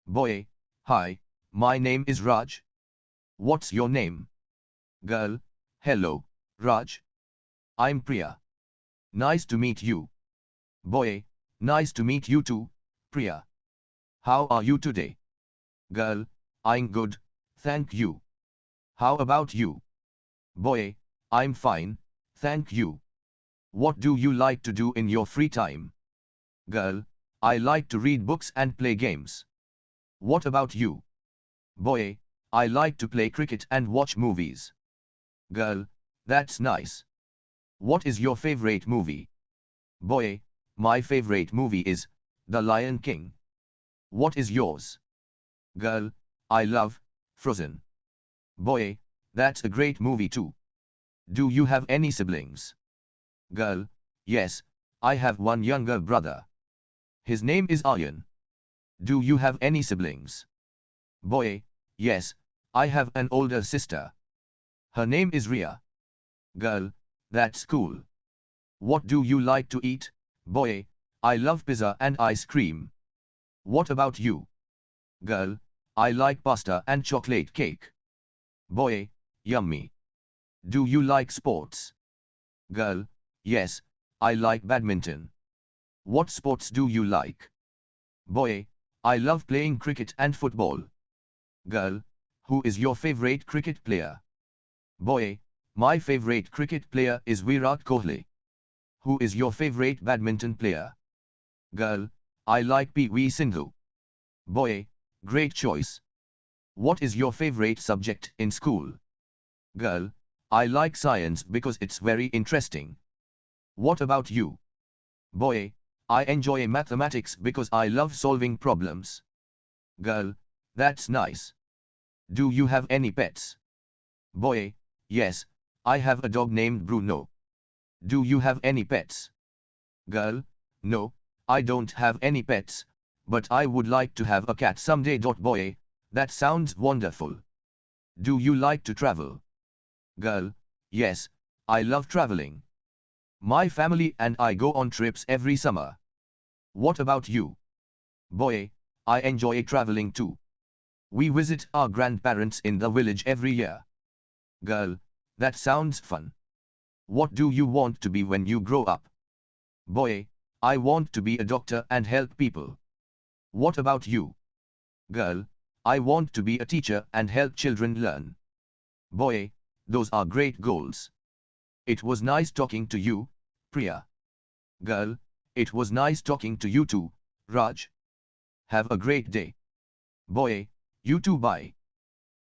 Boy, hi, my name is Raj. What's your name? Girl, hello, Raj. I'm Priya. Nice to meet you. Boy, nice to meet you too, Priya. How are you today? Girl, I'm good, thank you. How about you? Boy, I'm fine, thank you. What do you like to do in your free time? Girl, I like to read books and play games. What about you? Boy, I like to play cricket and watch movies. Girl, that's nice. What is your favorite movie? Boy, my favorite movie is The Lion King. What is yours? Girl, I love Frozen. Boy, that's a great movie too. Do you have any siblings? Girl, yes, I have one younger brother. His name is Aryan. Do you have any siblings? Boy, yes, I have an older sister. Her name is Ria. Girl, that's cool. What do you like to eat? Boy, I love pizza and ice cream. What about you? Girl, I like pasta and chocolate cake. Boy, yummy. Do you like sports? Girl, yes, I like badminton. What sports do you like? Boy, I love playing cricket and football. Girl, who is your favorite cricket player? Boy, my favorite cricket player is Virat Kohli. Who is your favorite badminton player? Girl, I like PV Sindhu. Boy, great choice. What is your favorite subject in school? Girl, I like science because it's very interesting. What about you? Boy, I enjoy mathematics because I love solving problems. Girl, that's nice. Do you have any pets? Boy, yes, I have a dog named Bruno. Do you have any pets? Girl, no, I don't have any pets, but I would like to have a cat someday. Boy, that sounds wonderful. Do you like to travel? Girl, yes, I love traveling. My family and I go on trips every summer. What about you? Boy, I enjoy traveling too. We visit our grandparents in the village every year. Girl, that sounds fun. What do you want to be when you grow up? Boy, I want to be a doctor and help people. What about you? Girl, I want to be a teacher and help children learn. Boy, those are great goals. It was nice talking to you, Priya. Girl, it was nice talking to you too, Raj. Have a great day. Boy, you too, bye.